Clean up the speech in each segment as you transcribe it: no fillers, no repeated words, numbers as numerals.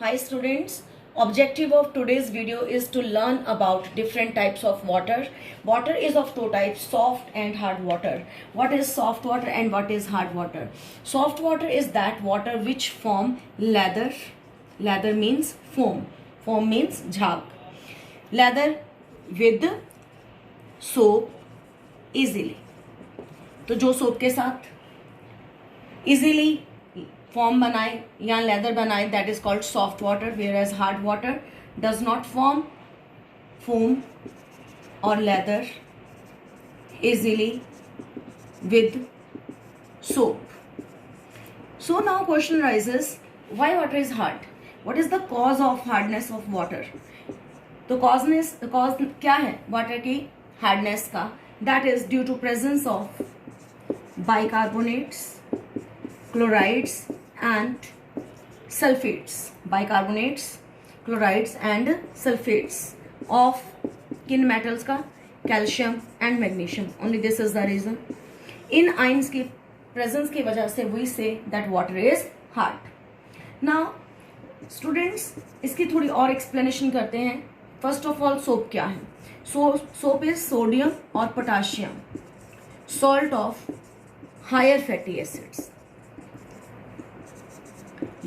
Hi students, objective of today's video is to learn about different types of water. Water is of two types, soft and hard water. What is soft water and what is hard water? Soft water is that water which form lather. Lather means foam. Foam means jhaag. Lather with soap easily. तो जो soap के साथ easily form बनाए या lather बनाए that is called soft water, whereas hard water does not form foam और lather easily with soap. So now question arises, why water is hard? What is the cause of hardness of water? तो cause क्या है water की hardness का? That is due to presence of bicarbonates, chlorides and sulfates. Bicarbonates, chlorides and sulfates of किन metals का? Calcium and magnesium. Only this is the reason. In ions की presence की वजह से we say that water is hard. Now students इसकी थोड़ी और explanation करते हैं. First of all, soap क्या है? Soap is sodium और potassium salt of higher fatty acids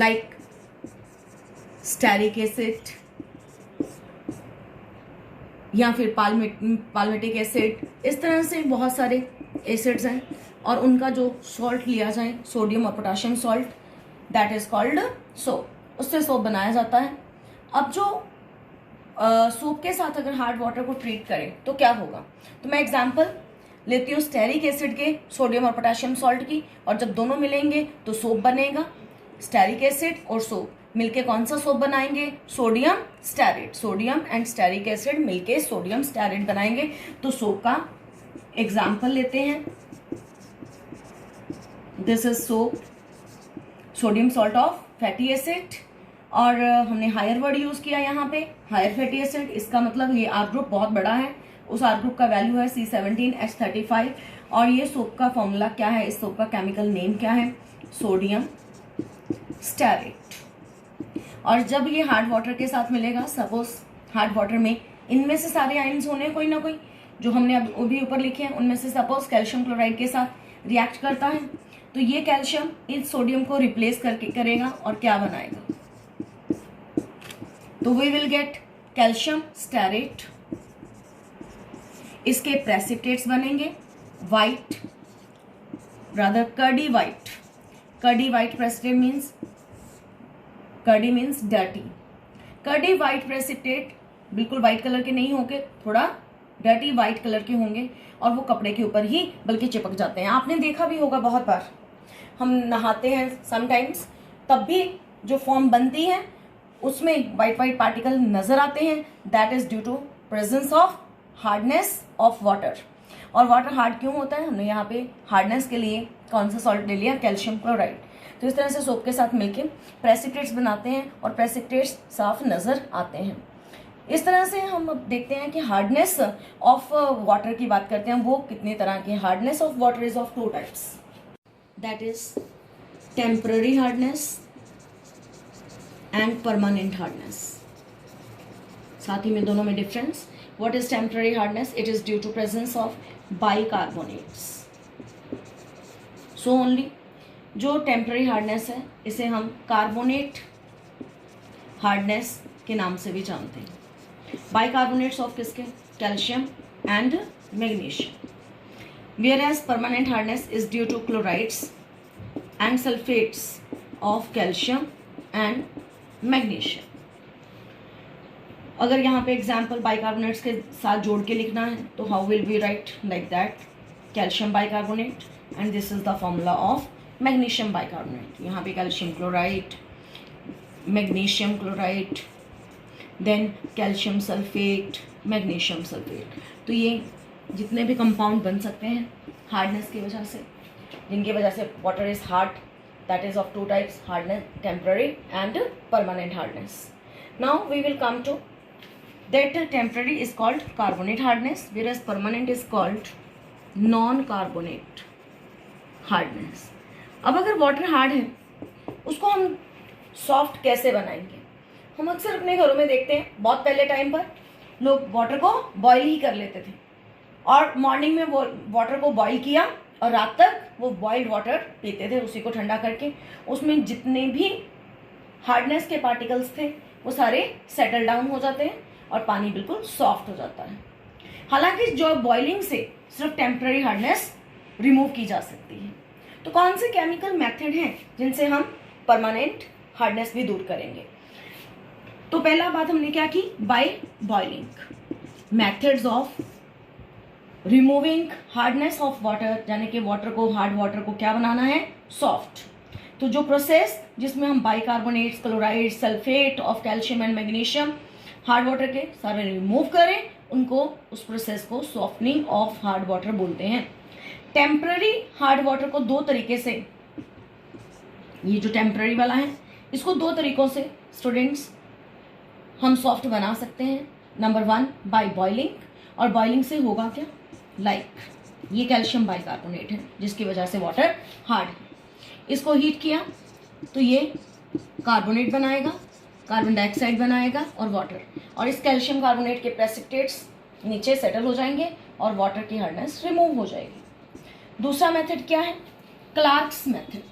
like stearic acid या फिर पाल्मेटिक एसिड. इस तरह से बहुत सारे एसिड्स हैं और उनका जो सॉल्ट लिया जाए सोडियम और potassium salt that is called soap. उससे सोप बनाया जाता है. अब जो सोप के साथ अगर हार्ड वाटर को ट्रीट करें तो क्या होगा? तो मैं एग्जांपल लेती हूँ स्टेरिक एसिड के सोडियम और पोटाशियम सॉल्ट की, और जब दोनों मिलेंगे तो सोप बनेगा. स्टेरिक एसिड और सोप मिलके कौन सा सोप बनाएंगे? Sodium stearate. Sodium and stearic acid मिलके सोडियम स्टेरेट बनाएंगे. तो सोप का एग्जांपल लेते हैं. This is soap, sodium salt of fatty acid, और हमने हायर वर्ड यूज किया यहाँ पे, हायर फैटी एसिड. इसका मतलब ये आर ग्रुप बहुत बड़ा है. उस आर ग्रुप का वैल्यू है C17H35. और ये सोप का फॉर्मूला क्या है? इस सोप का केमिकल नेम क्या है? Sodium stearate. और जब ये हार्ड वाटर के साथ मिलेगा, सपोज हार्ड वाटर में इनमें से सारे आयन्स होने कोई ना कोई जो हमने अभी ऊपर लिखे हैं, उनमें से सपोज कैल्शियम क्लोराइड के साथ रिएक्ट करता है, तो ये कैल्शियम इस सोडियम को रिप्लेस करके करेगा और क्या बनाएगा? तो we will get calcium stearate. इसके प्रेसिपिटेट्स बनेंगे white, rather curdy white. Curdy white precipitate means, curdy means dirty. Curdy white precipitate बिल्कुल वाइट कलर के नहीं होंगे, थोड़ा डर्टी वाइट कलर के होंगे और वो कपड़े के ऊपर ही बल्कि चिपक जाते हैं. आपने देखा भी होगा बहुत बार, हम नहाते हैं समटाइम्स, तब भी जो फॉर्म बनती है उसमें वाइट वाइट पार्टिकल नजर आते हैं. That is due to presence of hardness of water. और वाटर हार्ड क्यों होता है? हमने यहाँ पे हार्डनेस के लिए कौन सा सॉल्ट ले लिया? Calcium chloride. तो इस तरह से सोप के साथ मिलके प्रेसिपिटेट्स बनाते हैं और प्रेसिपिटेट्स साफ नजर आते हैं. इस तरह से हम अब देखते हैं कि हार्डनेस ऑफ वाटर की बात करते हैं. वो कितनी तरह की? Hardness of water is of two types, that is temporary hardness and permanent hardness. साथ ही में दोनों में difference. What is temporary hardness? It is due to presence of bicarbonates. So only जो टेम्पररी हार्डनेस है इसे हम कार्बोनेट हार्डनेस के नाम से भी जानते हैं. बाइकार्बोनेट्स ऑफ किसके? Calcium and magnesium. Whereas permanent hardness is due to chlorides and sulfates of calcium and magnesium. अगर यहाँ पे एग्जाम्पल बाइकार्बोनेट्स के साथ जोड़ के लिखना है तो how will be write? Like that, calcium bicarbonate and this is the formula of magnesium bicarbonate. यहाँ पे calcium chloride, magnesium chloride, then calcium sulphate, magnesium sulphate. तो ये जितने भी कंपाउंड बन सकते हैं हार्डनेस की वजह से, जिनकी वजह से water is hard, that is of two types, hardness temporary and permanent hardness. Now we will come to that temporary is called carbonate hardness, whereas permanent is called non-carbonate hardness. अब अगर water hard है उसको हम soft कैसे बनाएंगे? हम अक्सर अपने घरों में देखते हैं, बहुत पहले टाइम पर लोग वाटर को बॉईल ही कर लेते थे और मॉर्निंग में वो वाटर को बॉईल किया और रात तक वो बॉइल्ड वाटर पीते थे, उसी को ठंडा करके। उसमें जितने भी हार्डनेस के पार्टिकल्स थे वो सारे सेटल डाउन हो जाते हैं और पानी बिल्कुल सॉफ्ट हो जाता है। हालांकि जो बॉइलिंग से सिर्फ टेम्पररी हार्डनेस रिमूव की जा सकती है। तो कौन से केमिकल मेथड हैं जिनसे हम परमानेंट हार्डनेस भी दूर करेंगे? तो पहला बात हमने क्या की, by boiling. Methods of removing hardness of water, यानी कि वाटर को, हार्ड वाटर को क्या बनाना है, सॉफ्ट। तो जो प्रोसेस जिसमें हम bicarbonates, chloride, sulphate of calcium and magnesium hard water के सारे रिमूव करें, उनको, उस प्रोसेस को सॉफ्टनिंग ऑफ हार्ड वाटर बोलते हैं। टेम्पररी हार्ड वाटर को दो तरीके से, ये जो टेम्पररी वाला है इसको दो तरीकों से स्टूडेंट्स हम सॉफ्ट बना सकते हैं। नंबर 1 बाय बॉइलिंग, और बॉइलिंग से होगा क्या, लाइक ये कैल्शियम बाइकार्बोनेट है जिसकी वजह से वाटर हार्ड है, इसको हीट किया तो ये कार्बोनेट बनाएगा, कार्बन डाइऑक्साइड बनाएगा और वाटर, और इस कैल्शियम कार्बोनेट के प्रेसिपिटेट्स नीचे सेटल हो जाएंगे और वाटर की हार्डनेस रिमूव हो जाएगी। दूसरा मेथड क्या है, क्लार्क्स मेथड,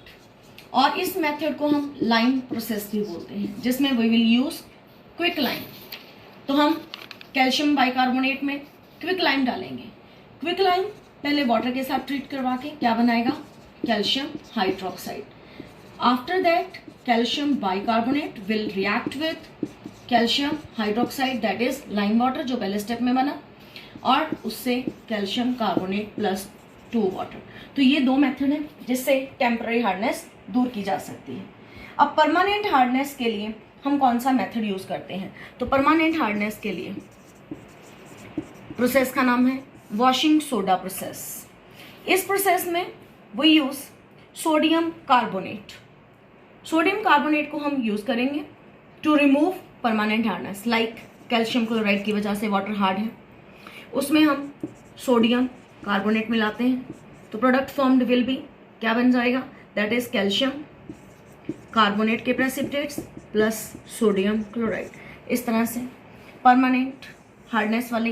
और इस मेथड को हम लाइम प्रोसेस भी बोलते हैं, जिसमें we will use quick lime. तो हम कैल्शियम बाइकार्बोनेट में क्विक लाइम डालेंगे। क्विक लाइम पहले वाटर के साथ ट्रीट करवा के क्या बनाएगा, calcium hydroxide. After that calcium bicarbonate will react with calcium hydroxide, that is lime water जो पहले स्टेप में बना, और उससे कैल्शियम कार्बोनेट प्लस 2 वाटर। तो ये दो मेथड है जिससे टेम्पररी हार्डनेस दूर की जा सकती है। अब परमानेंट हार्डनेस के लिए हम कौन सा मेथड यूज करते हैं? तो परमानेंट हार्डनेस के लिए प्रोसेस का नाम है वॉशिंग सोडा प्रोसेस। इस प्रोसेस में we use sodium carbonate. Sodium carbonate को हम यूज करेंगे to remove permanent hardness, like calcium chloride की वजह से वाटर हार्ड है, उसमें हम सोडियम कार्बोनेट मिलाते हैं तो प्रोडक्ट फॉर्म्ड विल बी, क्या बन जाएगा, दैट इज कैल्शियम कार्बोनेट के प्रेसिपिटेट्स प्लस सोडियम क्लोराइड। इस तरह से परमानेंट हार्डनेस वाले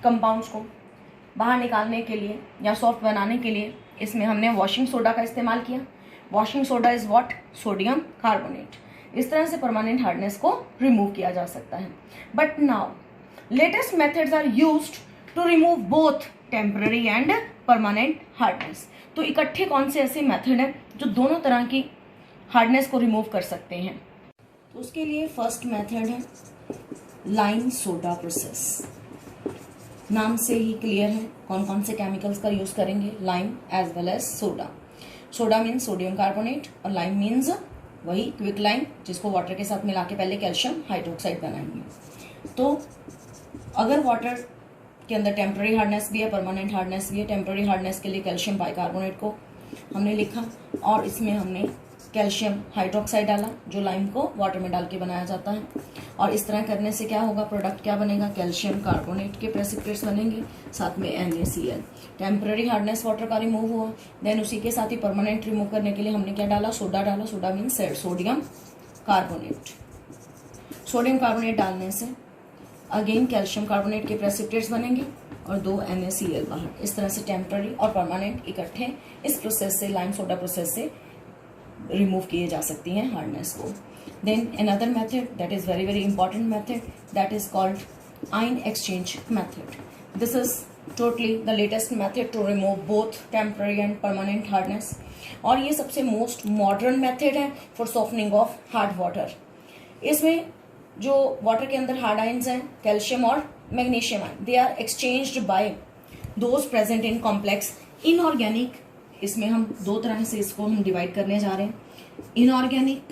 कंपाउंड्स को बाहर निकालने के लिए या सॉफ्ट बनाने के लिए इसमें हमने वॉशिंग सोडा का इस्तेमाल किया। Washing soda is what, sodium carbonate. इस तरह से परमानेंट हार्डनेस को रिमूव किया जा सकता है। But now latest methods are used to remove both temporary and permanent hardness. तो इकट्ठे कौन से ऐसे मेथड हैं जो दोनों तरह की हार्डनेस को रिमूव कर सकते हैं? तो उसके लिए फर्स्ट मेथड है लाइम सोडा प्रोसेस। नाम से ही क्लियर है कौन कौन से केमिकल्स का यूज करेंगे, lime as well as soda. Soda means sodium carbonate और लाइम मीन्स वही क्विक लाइम जिसको वाटर के साथ मिला के पहले कैल्शियम हाइड्रोक्साइड बनाएंगे। तो अगर वाटर के अंदर टेम्पररी हार्डनेस भी है, परमानेंट हार्डनेस भी है, टेम्पररी हार्डनेस के लिए कैल्शियम बाइकार्बोनेट को हमने लिखा और इसमें हमने कैल्शियम हाइड्रोक्साइड डाला जो लाइम को वाटर में डाल के बनाया जाता है, और इस तरह करने से क्या होगा, प्रोडक्ट क्या बनेगा, कैल्शियम कार्बोनेट के प्रेसिपिटेट्स बनेंगे, साथ में NaCl। टेम्पररी हार्डनेस वाटर का रिमूव हुआ, देन उसी के साथ ही परमानेंट रिमूव करने के लिए हमने क्या डाला, सोडा डाला। Soda means sodium carbonate. Sodium carbonate डालने से अगेन कैल्शियम कार्बोनेट के प्रेसिपिटेट्स बनेंगे और 2 NaCl बाहर। इस तरह से टेम्पररी और परमानेंट इकट्ठे इस प्रोसेस से, लाइम सोडा प्रोसेस से रिमूव किए जा सकती हैं हार्डनेस को। Then another method that is very very important method, that is called ion exchange method. This is totally the latest method to remove both temporary and permanent hardness, और ये सबसे most modern method है for softening of hard water. इसमें जो water के अंदर hard ions हैं, calcium और magnesium ion, they are exchanged bye those present in complex inorganic. इसमें हम दो तरह से इसको हम डिवाइड करने जा रहे हैं, इनऑर्गेनिक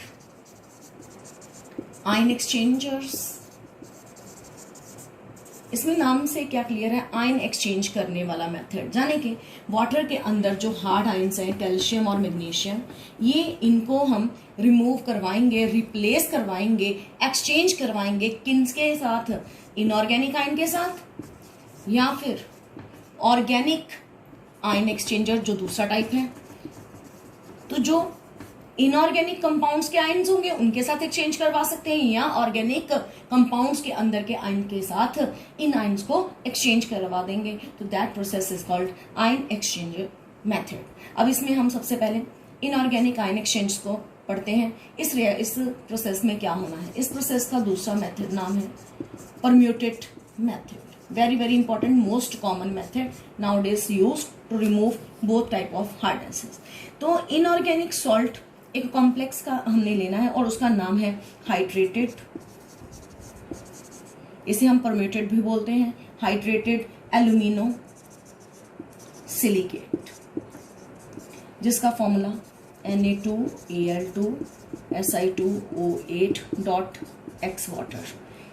आयन एक्सचेंजर्स। इसमें नाम से क्या क्लियर है, आयन एक्सचेंज करने वाला मेथड, यानी कि वाटर के अंदर जो हार्ड आयंस हैं कैल्शियम और मैग्नीशियम, ये इनको हम रिमूव करवाएंगे, रिप्लेस करवाएंगे, एक्सचेंज करवाएंगे किनके साथ, इनऑर्गेनिक आयन के साथ या फिर ऑर्गेनिक आयन एक्सचेंजर जो दूसरा टाइप है। तो जो इनऑर्गेनिक कंपाउंड्स के आयन्स होंगे उनके साथ एक्सचेंज करवा सकते हैं, या ऑर्गेनिक कंपाउंड्स के अंदर के आयन के साथ इन आयन्स को एक्सचेंज करवा देंगे, तो that process is called ion exchange method. अब इसमें हम सबसे पहले इनऑर्गेनिक आयन एक्सचेंज को पढ़ते हैं। इस प्रोसेस में क्या होना है, इस प्रोसेस का दूसरा मेथड नाम है permute method. very very important, most common method nowadays used to remove both type of harnesses। तो inorganic salt एक कॉम्प्लेक्स का हमने लेना है और उसका नाम है हाइड्रेटेड, इसे हम परम्यूटेड भी बोलते हैं, हाइड्रेटेड एल्यूमिनो सिलिकेट, जिसका फॉर्मूला Na2Al2Si2O8 वाटर।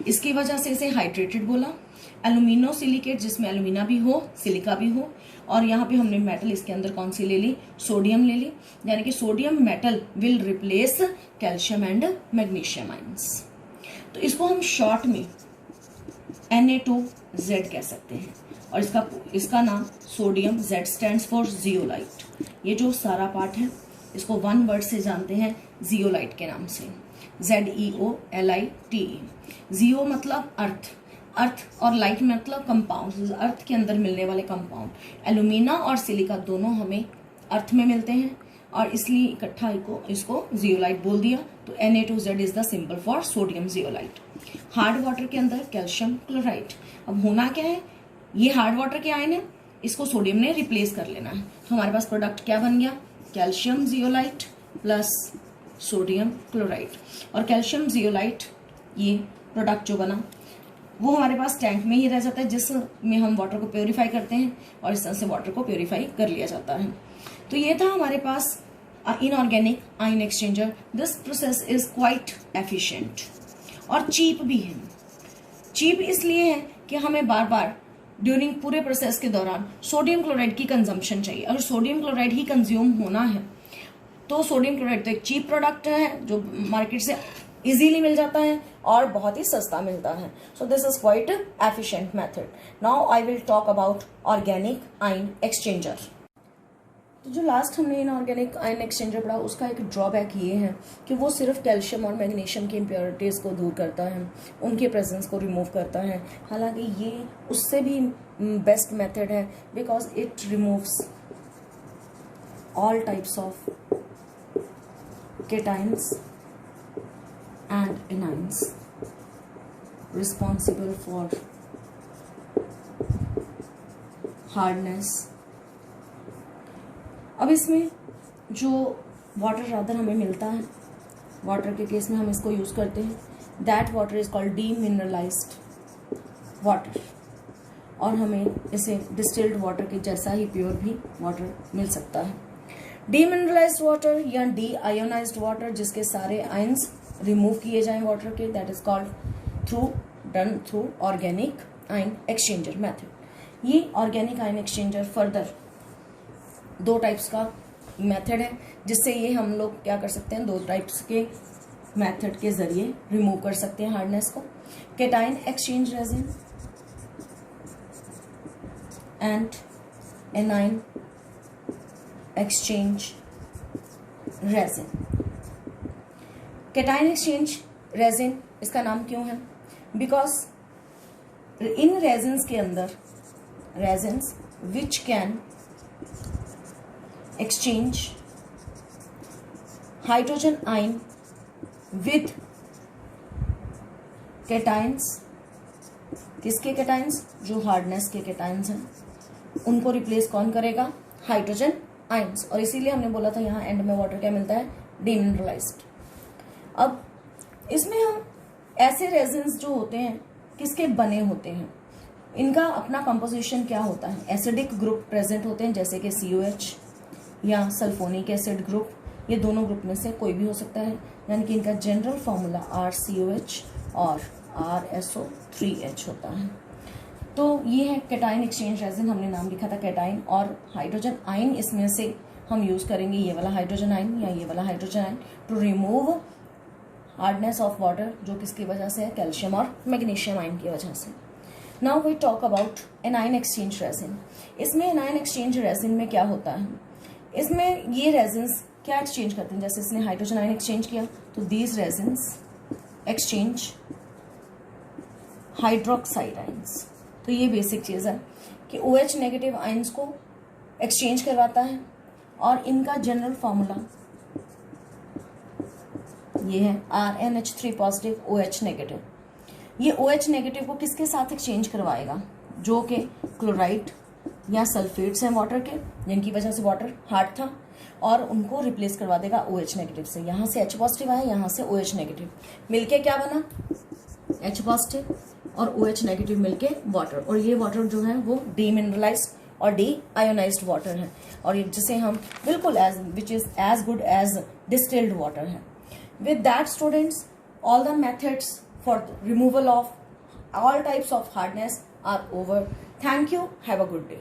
इसकी वजह से इसे हाइड्रेटेड बोला। एल्यूमिनो सिलिकेट जिसमें एल्यूमिना भी हो, सिलिका भी हो, और यहाँ पे हमने मेटल इसके अंदर कौन सी ले ली, सोडियम ले ली, यानी कि sodium metal will replace calcium and magnesium ions. तो इसको हम शॉर्ट में Na2Z कह सकते हैं, और इसका नाम sodium, Z stands for zeolite. ये जो सारा पार्ट है इसको वन वर्ड से जानते हैं, जियोलाइट के नाम से, ZEOLITE। जियो मतलब अर्थ, अर्थ और लाइट मतलब कंपाउंड, अर्थ के अंदर मिलने वाले कंपाउंड। एल्यूमिना और सिलिका दोनों हमें अर्थ में मिलते हैं, और इसलिए इकट्ठा इसको जियोलाइट बोल दिया। तो Na2Z is the symbol for sodium zeolite. Hard water के अंदर कैल्शियम क्लोराइड। अब होना क्या है, ये हार्ड वाटर के आयन है, इसको सोडियम ने रिप्लेस कर लेना है। तो हमारे पास प्रोडक्ट क्या बन गया, calcium zeolite plus sodium chloride. और कैल्शियम जियोलाइट ये प्रोडक्ट जो बना वो हमारे पास टैंक में ही रह जाता है, जिसमें हम वाटर को प्योरीफाई करते हैं, और इस तरह से वाटर को प्योरीफाई कर लिया जाता है। तो ये था हमारे पास inorganic ion exchanger. This process is quite efficient और चीप भी है। चीप इसलिए है कि हमें बार बार ड्यूरिंग पूरे प्रोसेस के दौरान सोडियम क्लोराइड की कंजम्पशन चाहिए। अगर सोडियम क्लोराइड ही कंज्यूम होना है तो सोडियम क्लोराइड तो एक चीप प्रोडक्ट है जो मार्केट से इजीली मिल जाता है और बहुत ही सस्ता मिलता है। So this is quite efficient method. Now I will talk about organic ion exchanger. तो जो लास्ट हमने इनऑर्गेनिक आयन एक्सचेंजर पढ़ा उसका एक ड्रॉबैक ये है कि वो सिर्फ कैल्शियम और मैग्नीशियम की इम्प्योरिटीज़ को दूर करता है, उनके प्रेजेंस को रिमूव करता है। हालांकि ये उससे भी बेस्ट मेथड है, because it removes all types of cations and anions responsible for hardness। अब इसमें जो वाटर रादर हमें मिलता है, वाटर के केस में हम इसको यूज करते हैं, that water is called demineralised water, और हमें इसे डिस्टिल्ड वाटर के जैसा ही प्योर भी वाटर मिल सकता है। डीमिनरलाइज्ड वाटर या डी आयोनाइज्ड वाटर, जिसके सारे आयंस रिमूव किए जाएं वाटर के, that is called done through organic ion exchanger method. ये ऑर्गेनिक आयन एक्सचेंजर फर्दर दो टाइप्स का मेथड है, जिससे ये हम लोग क्या कर सकते हैं, दो टाइप्स के मेथड के जरिए रिमूव कर सकते हैं हार्डनेस को। Cation exchange resin and anion exchange resin. Cation exchange resin इसका नाम क्यों है, बिकॉज इन रेजिन्स के अंदर, resins which can exchange hydrogen ion with cations. किसके केटाइन्स, जो हार्डनेस के केटाइन्स हैं, उनको रिप्लेस कौन करेगा, हाइड्रोजन आयन्स। और इसीलिए हमने बोला था यहाँ एंड में वाटर क्या मिलता है, डीमिनरलाइज्ड। अब इसमें हम ऐसे रेजिन्स जो होते हैं किसके बने होते हैं, इनका अपना कंपोजिशन क्या होता है, एसिडिक ग्रुप प्रेजेंट होते हैं, जैसे कि COH या सल्फोनिक एसिड ग्रुप, ये दोनों ग्रुप में से कोई भी हो सकता है, यानी कि इनका जनरल फॉर्मूला RCOH और RSO3H होता है। तो ये है केटाइन एक्सचेंज रेजिन, हमने नाम लिखा था केटाइन, और हाइड्रोजन आयन इसमें से हम यूज करेंगे ये वाला हाइड्रोजन आयन या ये वाला hydrogen ion to remove hardness of water, जो किसकी वजह से है, कैल्शियम और मैग्नीशियम आयन की वजह से। Now we talk about anion exchange resin. इसमें एनाइन एक्सचेंज रेजिन में क्या होता है, इसमें ये रेजिन्स क्या एक्सचेंज करते हैं, जैसे इसने हाइड्रोजन आयन एक्सचेंज किया तो these resins exchange hydroxide ions. तो ये बेसिक चीज़ है कि OH नेगेटिव आयंस को एक्सचेंज करवाता है और इनका जनरल फॉर्मूला ये है RnH3 पॉजिटिव OH नेगेटिव। ये OH नेगेटिव को किसके साथ एक्सचेंज करवाएगा, जो कि क्लोराइड या सल्फेट्स हैं वाटर के, जिनकी वजह से वाटर हार्ड था, और उनको रिप्लेस करवा देगा OH नेगेटिव से। यहाँ से H पॉजिटिव आया, यहाँ से OH नेगेटिव, मिलके क्या बना H पॉजिटिव और OH नेगेटिव मिलके वाटर। और ये वाटर जो है वो डीमिनरलाइज्ड और डी आयोनाइज्ड वाटर है, और ये जिसे हम बिल्कुल as which is as good as distilled water है। With that students, all the methods for removal of all types of hardness are over. Thank you. Have a good day.